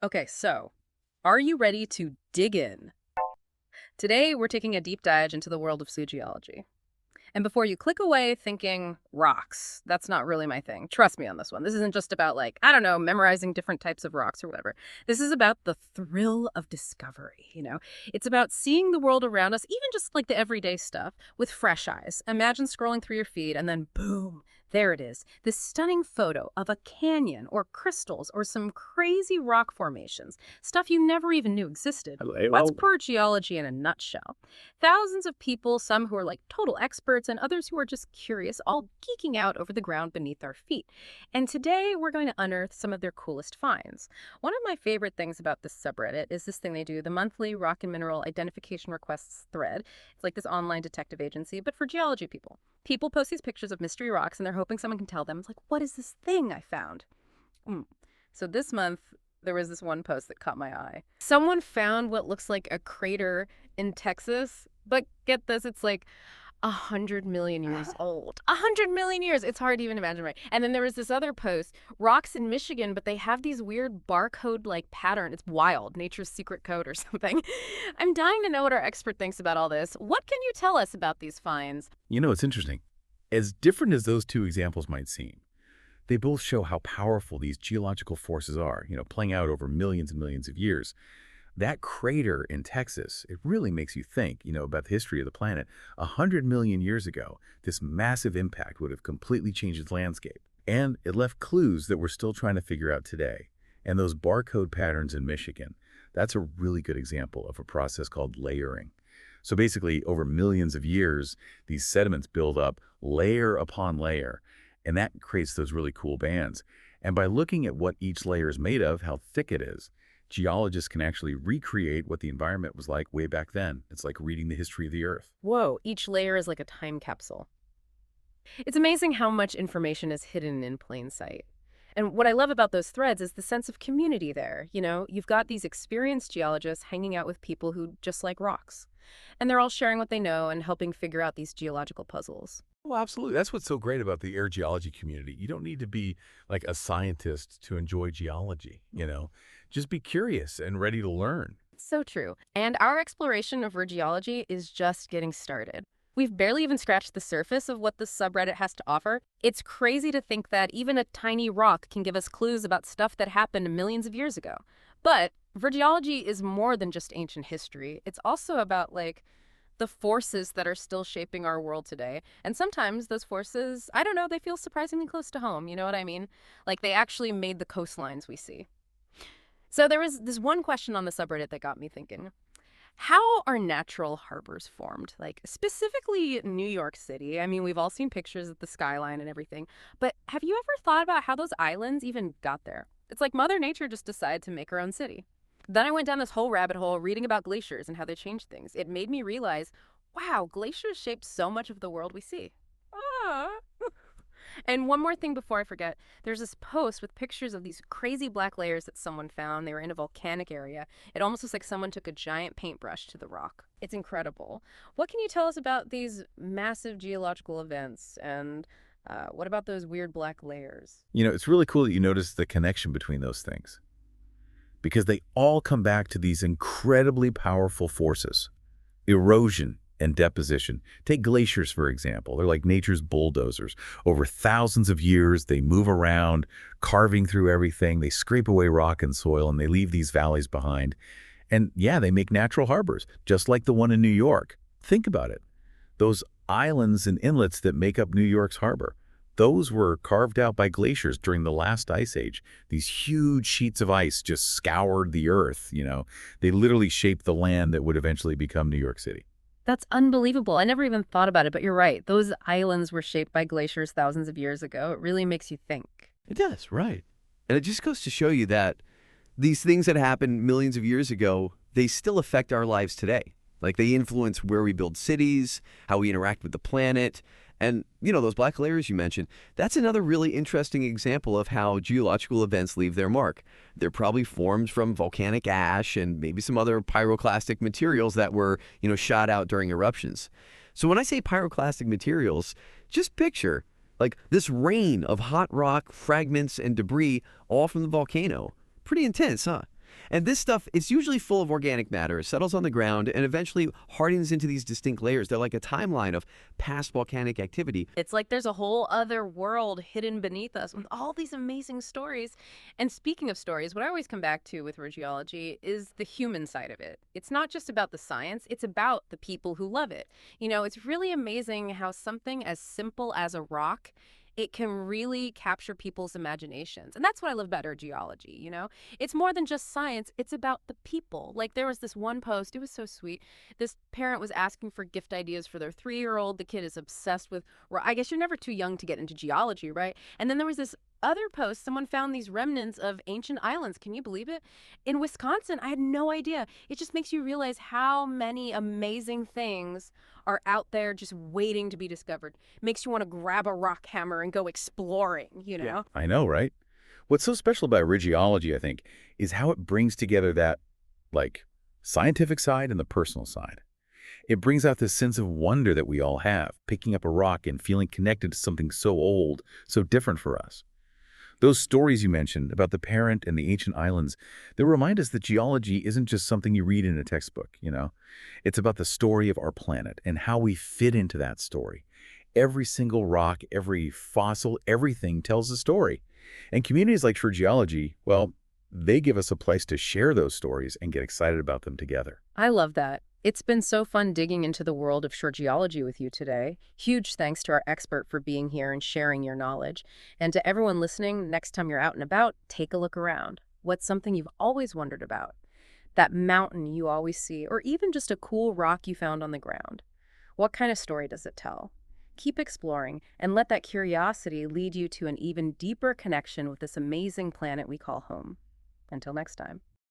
Okay, so are you ready to dig in? Today, we're taking a deep dive into the world of geology. And before you click away thinking rocks, that's not really my thing. Trust me on this one. This isn't just about, like, I don't know, memorizing different types of rocks or whatever. This is about the thrill of discovery. It's about seeing the world around us, even just like the everyday stuff, with fresh eyes. Imagine scrolling through your feed and then boom, there it is. This stunning photo of a canyon or crystals or some crazy rock formations, stuff you never even knew existed. That's Well, pure geology in a nutshell. Thousands of people, some who are like total experts and others who are just curious, all geeking out over the ground beneath our feet. And today we're going to unearth some of their coolest finds. One of my favorite things about this subreddit is this thing they do, the monthly rock and mineral identification requests thread. It's like this online detective agency, but for geology people. People post these pictures of mystery rocks and they're hoping someone can tell them, it's like, what is this thing I found? Mm. So this month, there was this one post that caught my eye. Someone found what looks like a crater in Texas, but get this, it's like 100 million years old. 100 million years. It's hard to even imagine, right? And then there was this other post, rocks in Michigan, but they have these weird barcode like pattern. It's wild, nature's secret code or something. I'm dying to know what our expert thinks about all this. What can you tell us about these finds? it's interesting. As different as those two examples might seem, they both show how powerful these geological forces are, playing out over millions and millions of years. That crater in Texas, it really makes you think, about the history of the planet. 100 million years ago, this massive impact would have completely changed its landscape. And it left clues that we're still trying to figure out today. And those barcode patterns in Michigan, that's a really good example of a process called layering. So basically, over millions of years, these sediments build up layer upon layer, and that creates those really cool bands. And by looking at what each layer is made of, how thick it is, geologists can actually recreate what the environment was like way back then. It's like reading the history of the Earth. Whoa, each layer is like a time capsule. It's amazing how much information is hidden in plain sight. And what I love about those threads is the sense of community there. You've got these experienced geologists hanging out with people who just like rocks. And they're all sharing what they know and helping figure out these geological puzzles. Well, absolutely. That's what's so great about the air geology community. You don't need to be like a scientist to enjoy geology. Just be curious and ready to learn. So true. And our exploration of geology is just getting started. We've barely even scratched the surface of what this subreddit has to offer. It's crazy to think that even a tiny rock can give us clues about stuff that happened millions of years ago. But geology is more than just ancient history. It's also about, like, the forces that are still shaping our world today. And sometimes those forces, I don't know, they feel surprisingly close to home. You know what I mean? Like they actually made the coastlines we see. So there was this one question on the subreddit that got me thinking. How are natural harbors formed? Like specifically New York City. I mean, we've all seen pictures of the skyline and everything, but have you ever thought about how those islands even got there? It's like Mother Nature just decided to make her own city. Then I went down this whole rabbit hole reading about glaciers and how they changed things. It made me realize, wow, glaciers shaped so much of the world we see. Ah. And one more thing before I forget, there's this post with pictures of these crazy black layers that someone found. They were in a volcanic area. It almost looks like someone took a giant paintbrush to the rock. It's incredible. What can you tell us about these massive geological events? And what about those weird black layers? It's really cool that you notice the connection between those things because they all come back to these incredibly powerful forces: erosion and deposition. Take glaciers, for example. They're like nature's bulldozers. Over thousands of years, they move around, carving through everything. They scrape away rock and soil, and they leave these valleys behind. And yeah, they make natural harbors, just like the one in New York. Think about it. Those islands and inlets that make up New York's harbor, those were carved out by glaciers during the last ice age. These huge sheets of ice just scoured the earth. They literally shaped the land that would eventually become New York City. That's unbelievable. I never even thought about it, but you're right. Those islands were shaped by glaciers thousands of years ago. It really makes you think. It does, right. And it just goes to show you that these things that happened millions of years ago, they still affect our lives today. Like they influence where we build cities, how we interact with the planet. And, those black layers you mentioned, that's another really interesting example of how geological events leave their mark. They're probably formed from volcanic ash and maybe some other pyroclastic materials that were, shot out during eruptions. So when I say pyroclastic materials, just picture like this rain of hot rock, fragments, and debris all from the volcano. Pretty intense, huh? And this stuff, it's usually full of organic matter, settles on the ground, and eventually hardens into these distinct layers. They're like a timeline of past volcanic activity. It's like there's a whole other world hidden beneath us with all these amazing stories. And speaking of stories, what I always come back to with geology is the human side of it. It's not just about the science, it's about the people who love it. You know, it's really amazing how something as simple as a rock, it can really capture people's imaginations. And that's what I love about geology, you know? It's more than just science, it's about the people. Like there was this one post, it was so sweet. This parent was asking for gift ideas for their 3-year-old. The kid is obsessed with, I guess you're never too young to get into geology, right? And then there was this other post, someone found these remnants of ancient islands. Can you believe it? In Wisconsin, I had no idea. It just makes you realize how many amazing things are out there just waiting to be discovered. Makes you want to grab a rock hammer and go exploring, you know? Yeah, I know, right? What's so special about ridgeology, I think, is how it brings together that, like, scientific side and the personal side. It brings out this sense of wonder that we all have, picking up a rock and feeling connected to something so old, so different for us. Those stories you mentioned about the parent and the ancient islands, they remind us that geology isn't just something you read in a textbook, you know? It's about the story of our planet and how we fit into that story. Every single rock, every fossil, everything tells a story. And communities like True Geology, well, they give us a place to share those stories and get excited about them together. I love that. It's been so fun digging into the world of shore geology with you today. Huge thanks to our expert for being here and sharing your knowledge. And to everyone listening, next time you're out and about, take a look around. What's something you've always wondered about? That mountain you always see, or even just a cool rock you found on the ground. What kind of story does it tell? Keep exploring and let that curiosity lead you to an even deeper connection with this amazing planet we call home. Until next time.